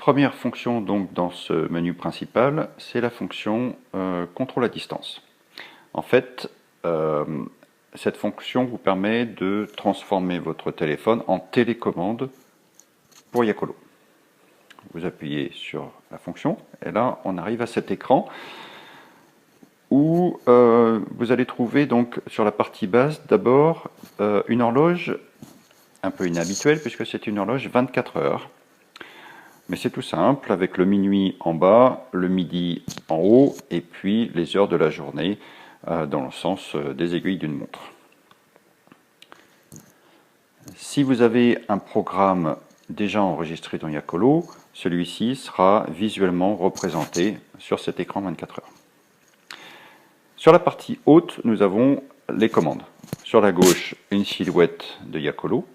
Première fonction donc dans ce menu principal, c'est la fonction contrôle à distance. En fait, cette fonction vous permet de transformer votre téléphone en télécommande pour Yacolo. Vous appuyez sur la fonction et là on arrive à cet écran où vous allez trouver donc sur la partie basse d'abord une horloge un peu inhabituelle puisque c'est une horloge 24 heures. Mais c'est tout simple, avec le minuit en bas, le midi en haut, et puis les heures de la journée dans le sens des aiguilles d'une montre. Si vous avez un programme déjà enregistré dans Yacolo, celui-ci sera visuellement représenté sur cet écran 24 heures. Sur la partie haute, nous avons les commandes. Sur la gauche, une silhouette de Yacolo,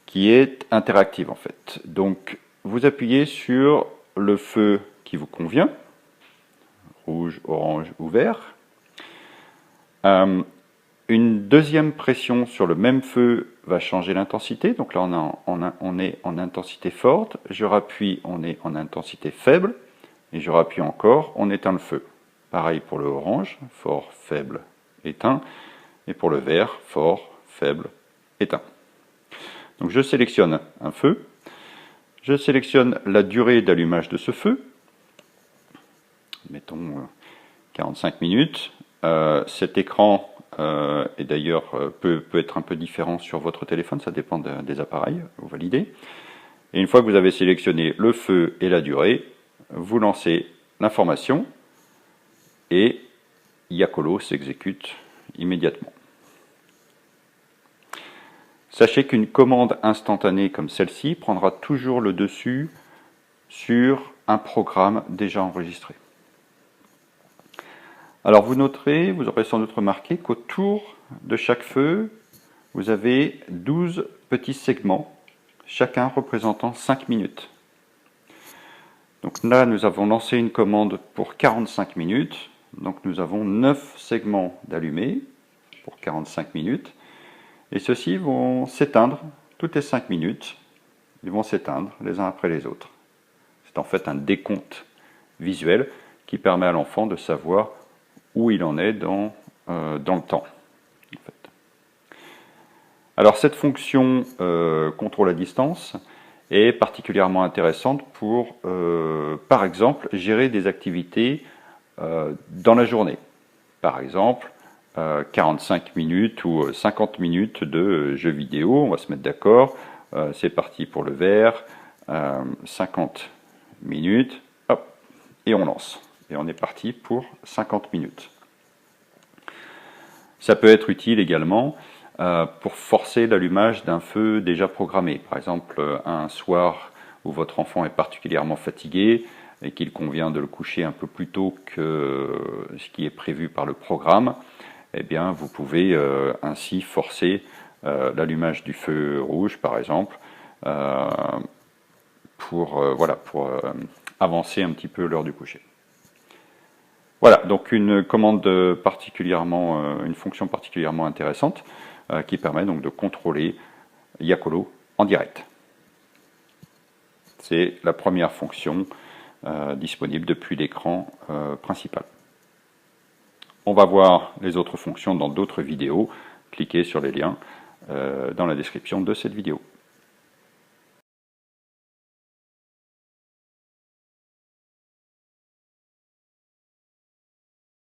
qui est interactive en fait. Donc vous appuyez sur le feu qui vous convient, rouge, orange ou vert. Une deuxième pression sur le même feu va changer l'intensité. Donc là on est en intensité forte, je rappuie, on est en intensité faible, et je rappuie encore, on éteint le feu. Pareil pour le orange, fort, faible, éteint, et pour le vert, fort, faible, éteint. Donc je sélectionne un feu, je sélectionne la durée d'allumage de ce feu, mettons 45 minutes. Cet écran et d'ailleurs peut être un peu différent sur votre téléphone, ça dépend des appareils, vous validez. Et une fois que vous avez sélectionné le feu et la durée, vous lancez l'information et Yacolo s'exécute immédiatement. Sachez qu'une commande instantanée comme celle-ci prendra toujours le dessus sur un programme déjà enregistré. Alors vous noterez, vous aurez sans doute remarqué qu'autour de chaque feu, vous avez 12 petits segments, chacun représentant 5 minutes. Donc là, nous avons lancé une commande pour 45 minutes, donc nous avons 9 segments d'allumés pour 45 minutes. Et ceux-ci vont s'éteindre toutes les 5 minutes. Ils vont s'éteindre les uns après les autres. C'est en fait un décompte visuel qui permet à l'enfant de savoir où il en est dans le temps. En fait. Alors cette fonction contrôle à distance est particulièrement intéressante pour, par exemple, gérer des activités dans la journée. Par exemple, 45 minutes ou 50 minutes de jeux vidéo, on va se mettre d'accord, c'est parti pour le vert, 50 minutes, hop, et on lance. Et on est parti pour 50 minutes. Ça peut être utile également pour forcer l'allumage d'un feu déjà programmé. Par exemple, un soir où votre enfant est particulièrement fatigué et qu'il convient de le coucher un peu plus tôt que ce qui est prévu par le programme, eh bien, vous pouvez ainsi forcer l'allumage du feu rouge, par exemple, pour avancer un petit peu l'heure du coucher. Voilà, donc une commande particulièrement, une fonction particulièrement intéressante qui permet donc de contrôler Yacolo en direct. C'est la première fonction disponible depuis l'écran principal. On va voir les autres fonctions dans d'autres vidéos. Cliquez sur les liens dans la description de cette vidéo.